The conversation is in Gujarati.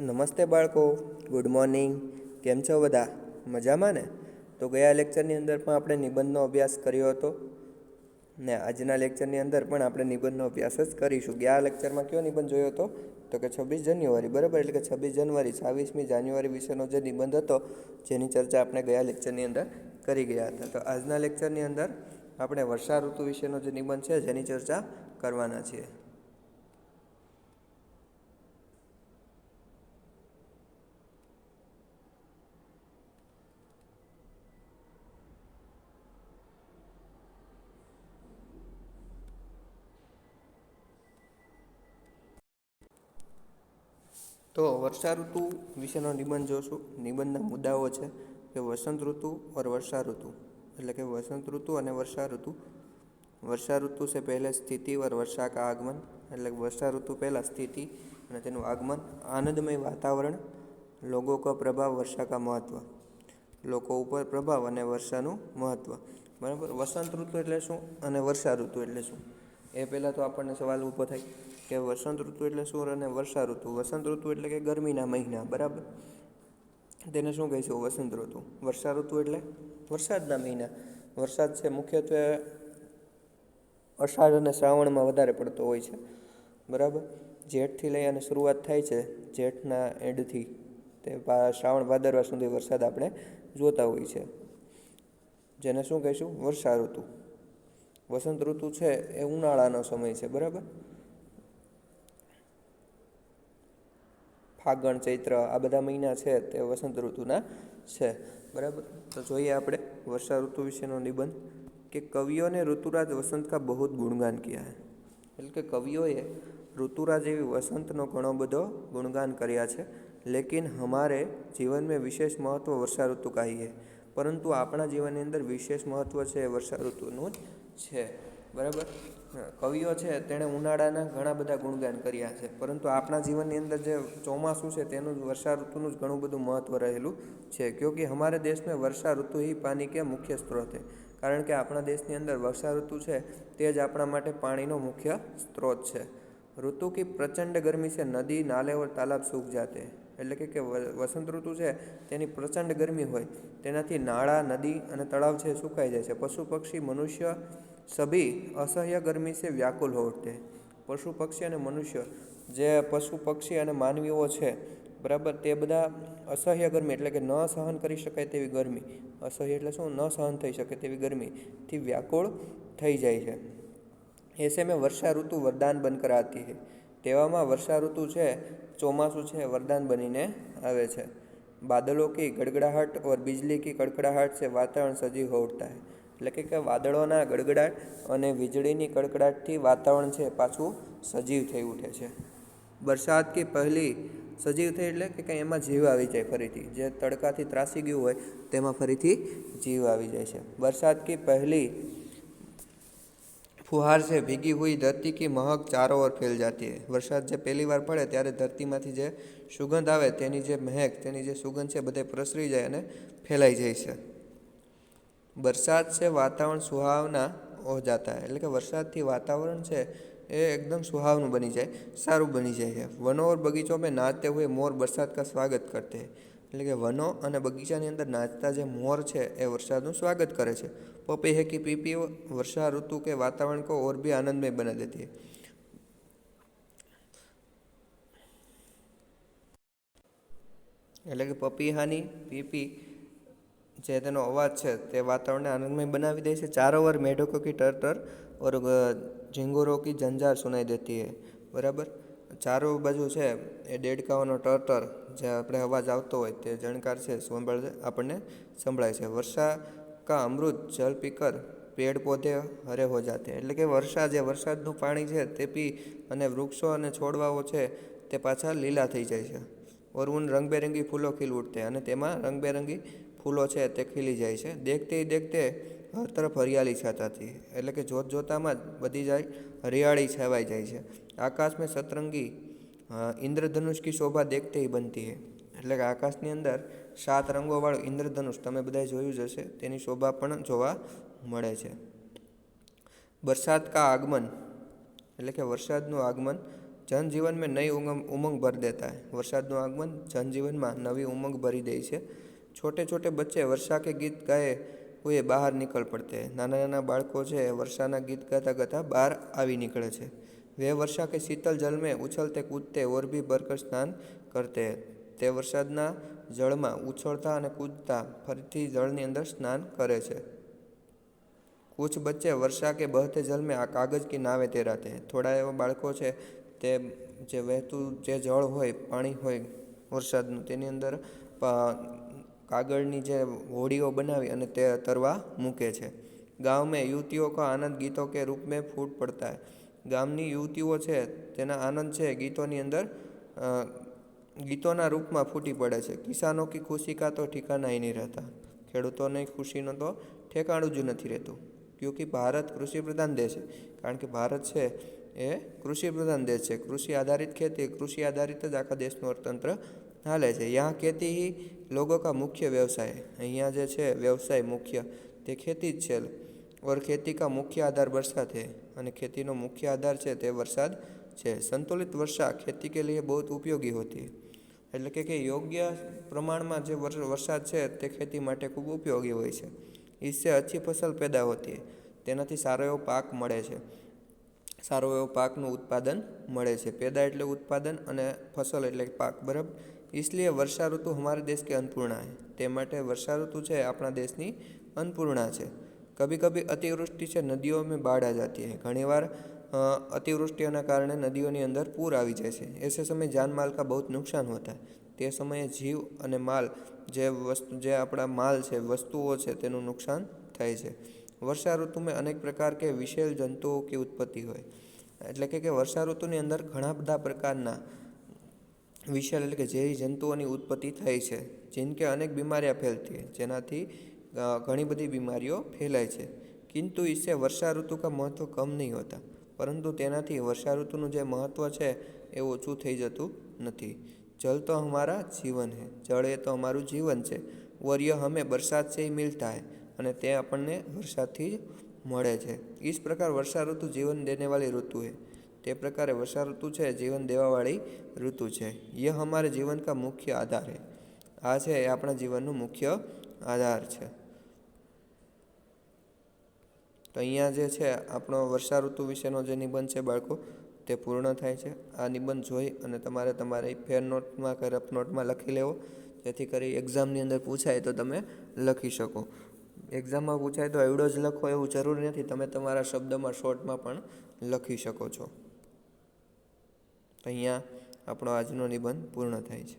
નમસ્તે બાળકો, ગુડ મોર્નિંગ. કેમ છો બધા? મજામાં ને? તો ગયા લેક્ચરની અંદર પણ આપણે નિબંધનો અભ્યાસ કર્યો હતો ને આજના લેક્ચરની અંદર પણ આપણે નિબંધનો અભ્યાસ જ કરીશું. ગયા લેક્ચરમાં કયો નિબંધ જોયો હતો? તો કે 26 જાન્યુઆરી, બરાબર. એટલે કે 26 જાન્યુઆરી 26મી જાન્યુઆરી વિશેનો જે નિબંધ હતો જેની ચર્ચા આપણે ગયા લેક્ચરની અંદર કરી ગયા હતા. તો આજના લેક્ચરની અંદર આપણે વર્ષા ઋતુ વિશેનો જે નિબંધ છે જેની ચર્ચા કરવાના છીએ. તો વર્ષા ઋતુ વિશેનો નિબંધ જોશું. નિબંધના મુદ્દાઓ છે કે વસંત ઋતુ और વર્ષા ઋતુ, એટલે કે વસંત ऋतु અને વર્ષા ઋતુ. વર્ષા ઋતુ से पहले स्थिति और वर्षा का आगमन, એટલે કે વર્ષા ઋતુ પહેલાં સ્થિતિ અને તેનું આગમન. આનંદમય વાતાવરણ, લોકો કા પ્રભાવ, વર્ષા કા મહત્વ, લોકો ઉપર પ્રભાવ અને વર્ષાનું મહત્વ. બરાબર. વસંત ઋતુ એટલે શું અને વર્ષા ઋતુ એટલે શું, એ પહેલાં તો આપણને સવાલ ઊભો થાય કે વસંત ઋતુ એટલે શું અને વર્ષા ઋતુ. વસંત ઋતુ એટલે કે ગરમીના મહિના, બરાબર, તેને શું કહીશું? વસંત ઋતુ. વર્ષા ઋતુ એટલે વરસાદના મહિના. વરસાદ છે મુખ્યત્વે અષાઢ અને શ્રાવણમાં વધારે પડતો હોય છે, બરાબર. જેઠથી લઈ અને શરૂઆત થાય છે, જેઠના એન્ડથી તે શ્રાવણ ભાદરવા સુધી વરસાદ આપણે જોતા હોય છે, જેને શું કહીશું? વર્ષા ઋતુ. વસંત ઋતુ છે એ ઉનાળાનો સમય છે, બરાબર. ફાગણ, ચૈત્ર આ બધા મહિના છે તે વસંત ઋતુના છે, બરાબર. તો જોઈએ આપણે વર્ષા ઋતુ વિશેનો નિબંધ કે કવિઓ ने ऋतुराज वसंत का बहुत गुणगान किया है. એટલે કે કવિઓએ ઋતુરાજ એવી વસંતનો ઘણો બધો ગુણગાન કર્યા છે. લેકિન હમારે જીવન में વિશેષ મહત્વ વર્ષા ઋતુ का ही है. પરંતુ આપણા જીવનની અંદર વિશેષ મહત્વ છે એ વર્ષા ઋતુનું જ છે, બરાબર. કવિઓ છે તેણે ઉનાળાના ઘણા બધા ગુણગાન કર્યા છે, પરંતુ આપણા જીવનની અંદર જે ચોમાસું છે તેનું વર્ષા ઋતુનું જ ઘણું બધું મહત્વ રહેલું છે. ક્યોંકि હમારે દેશ में વર્ષા ઋતુ ही पानी के मुख्य स्त्रोत है. કારણ કે આપણા દેશની અંદર વર્ષા ઋતુ છે તે જ આપણા માટે પાણીનો મુખ્ય સ્ત્રોત છે. ઋતુ की प्रचंड गर्मी से नदी, नाले और तालाब सूख जाते हैं. એટલે કે વસંત ઋતુ છે તેની પ્રચંડ ગરમી હોય તેનાથી નાળા, નદી અને તળાવ છે સુકાઈ જાય છે. પશુ પક્ષી મનુષ્ય સભી અસહ્ય ગરમી से व्याकुल हो उठते हैं. પશુ પક્ષી અને મનુષ્ય, જે પશુ પક્ષી અને માનવીઓ છે, બરાબર, તે બધા અસહ્ય ગરમી એટલે કે ન સહન કરી શકાય તેવી ગરમી, અસહ્ય એટલે શું? ન સહન થઈ શકે તેવી ગરમીથી વ્યાકુળ થઈ જાય છે. ऐसे में वर्षा ऋतु वरदान बनकर आती है. તેવામાં વર્ષા ઋતુ છે, ચોમાસું છે, વરદાન બનીને આવે છે. બાદलों की गड़गड़ाहट और बिजली की कड़कड़ाहट से वातावरण सजीव हो उठता है. એટલે કે વાદળોના ગડગડાટ અને વીજળીની કડકડાટથી વાતાવરણ છે પાછું સજીવ થઈ ઉઠે છે. વરસાદ કી પહેલી સજીવ થઈ એટલે કે કંઈ એમાં જીવ આવી જાય ફરીથી, જે તડકાથી ત્રાસી ગયું હોય તેમાં ફરીથી જીવ આવી જાય છે. વરસાદ કી પહેલી फुहार से भीगी हुई धरती की महक चारों ओर फैल जाती है. વરસાદ જે પહેલી વાર પડે ત્યારે ધરતીમાંથી જે સુગંધ આવે તેની જે મહેક, તેની જે સુગંધ છે બધે પ્રસરી જાય અને ફેલાઈ જાય છે. વરસાદ से वातावरण सुहावना हो जाता है. એટલે કે વરસાદથી વાતાવરણ છે એ એકદમ સુહાવનું બની જાય, સારું બની જાય છે. વનો और बगीचों में नाचते हुए मोर बरसात का स्वागत करते हैं. એટલે કે વનો અને બગીચાની અંદર નાચતા જે મોર છે એ વરસાદનું સ્વાગત કરે છે. पपी है कि पीपी वर्षा ऋतु के वातावरण को और भी आनंदमय बना देती है. એટલે કે પપીહાની પીપી જે તેનો અવાજ છે તે વાતાવરણને આનંદમય બનાવી દે છે. ચારો ઓર मेढकों की टर और झिंगुरों की झंझार सुनाई देती है. બરાબર. ચારો બાજુ છે એ દેડકાઓનો ટર જે આપણે અવાજ આવતો હોય તે જણકાર છે આપણને સંભળાય છે. વર્ષા કા અમૃત જલ પીકર પેડ પૌધે હરે હો જાતે. એટલે કે વર્ષા જે વરસાદનું પાણી છે તે પી અને વૃક્ષો અને છોડવાઓ છે તે પાછા લીલા થઈ જાય છે. और उन रंगबेरंगी फूलों खिल उठते हैं. અને તેમાં રંગબેરંગી ફૂલો છે તે ખીલી જાય છે. देखते ही देखते હર તરફ હરિયાળી છાતાતી. એટલે કે જોત જોતામાં જ બધી જાય હરિયાળી છવાઈ જાય છે. આકાશ મેં સતરંગી ઇન્દ્રધનુષ કી શોભા દેખતે ही बनती है. એટલે કે આકાશની અંદર 7 રંગોવાળું ઇન્દ્રધનુષ તમે બધાએ જોયું જ હશે, તેની શોભા પણ જોવા મળે છે. બરસાત કા આગમન એટલે કે વરસાદનું આગમન जनजीवन में नई उमंग भर देता है। वरसादનું આગમન जनजीवનમાં नवी उमंग भरी दे છે। छोटे छोटे बच्चे वर्षा के गीत गाए हुए बाहर निकल पड़ते हैं। नाना नाना बाળકો છે વર્ષાના ગીત ગાતા ગાતા બહાર આવી નીકળે છે। वे वर्षा के शीतल जल में उछलते कूदते और भी भरकर स्नान करते हैं। તે વરસાદના જળમાં ઉછળતા અને કૂદતા ફરીથી જળની અંદર સ્નાન કરે છે। कुछ बच्चे वर्षा के बहते जल में कागज की नावें तैराते हैं। थोड़ा एवा बाળકો છે તે જે વહેતું જે જળ હોય પાણી હોય વરસાદનું તેની અંદર કાગળની જે હોડીઓ બનાવી અને તે તરવા મૂકે છે। गाँव में युवतियों का आनंद गीतों के रूप में फूट पड़ता है। ગામની યુવતીઓ છે તેના આનંદ છે ગીતોની અંદર ગીતોના રૂપમાં ફૂટી પડે છે। કિસાનો કી ખુશી કા તો ઠિકાના ही नहीं रहता। ખેડૂતોની ખુશીનો તો ઠેકાણું જ નથી રહેતું। क्योंकि भारत कृषि प्रधान देश है, कारण કે ભારત છે એ કૃષિ પ્રધાન દેશ છે। કૃષિ આધારિત ખેતી, કૃષિ આધારિત જ આખા દેશનું અર્થતંત્ર હાલે છે। यहाँ खेती ही लोगों का मुख्य व्यवसाय है। અહીંયા જે છે વ્યવસાય મુખ્ય તે ખેતી જ છે और खेती का मुख्य आधार बरसात है અને ખેતીનો મુખ્ય આધાર છે તે વરસાદ છે। संतुलित वर्षा खेती के लिए बहुत उपयोगी होती है। એટલે કે યોગ્ય પ્રમાણમાં જે વરસાદ છે તે ખેતી માટે ખૂબ ઉપયોગી હોય છે। इससे अच्छी फसल पैदा होती है। તેનાથી સારો એવો પાક મળે છે, સારો એવો પાકનું ઉત્પાદન મળે છે। પેદા એટલે ઉત્પાદન અને ફસલ એટલે પાક, બરાબર। इसलिए वर्षा ऋतु हमारे देश के अन्नपूर्णा है। તે માટે વર્ષા ઋતુ છે આપણા દેશની अन्नपूर्णा છે। कभी कभी अतिवृष्टि से नदियों में बाढ़ आ जाती है। घણીવાર अतिवृष्टियों કારણે નદીઓની અંદર પૂર આવી જાય છે। ऐसे समय जान माल का बहुत नुकसान होता है। તે સમયે જીવ અને માલ જે આપણા માલ છે વસ્તુઓ છે તેનું નુકસાન થાય છે। વર્ષા ઋતુ में अनेक प्रकार के विषैल जंतुओं की उत्पत्ति હોય। એટલે કે વર્ષા ઋતુની અંદર ઘણા બધા પ્રકારના વિષેલ એટલે કે ઝેરી જંતુઓની ઉત્પત્તિ થાય છે। जिनके अनेक बीमारियां फैलती है, જેનાથી ઘણી બધી બીમારીઓ ફેલાય છે। किंतु इससे वर्षा ऋतु का महत्व कम नहीं होता। परंतु તેનાથી વર્ષા ઋતુનું જે મહત્વ છે એ ઓછું થઈ જતું નથી। जल तो हमारा जीवन है। जल એ તો અમારું જીવન છે। और यह हमें बरसात से ही मिलता है અને તે આપણને વરસાદથી જ મળે છે। इस प्रकार वर्षा ऋतु जीवन देने वाली ऋतु है। તે પ્રકારે વર્ષા ઋતુ છે જીવન દેવાવાળી ઋતુ છે। यह हमारे जीवन का मुख्य आधार है। આ છે એ આપણા જીવનનું મુખ્ય આધાર છે। તો અહીંયા જે છે આપણો વર્ષા ઋતુ વિશેનો જે નિબંધ છે બાળકો તે પૂર્ણ થાય છે। આ નિબંધ જોઈ અને તમારે તમારી ફેર નોટમાં કે રફ નોટમાં લખી લેવો, જેથી કરી એક્ઝામની અંદર પૂછાય તો તમે લખી શકો। એક્ઝામમાં પૂછાય તો એવડો જ લખો એવું જરૂરી નથી, તમે તમારા શબ્દમાં શોર્ટમાં પણ લખી શકો છો। અહીંયા આપણો આજનો નિબંધ પૂર્ણ થાય છે।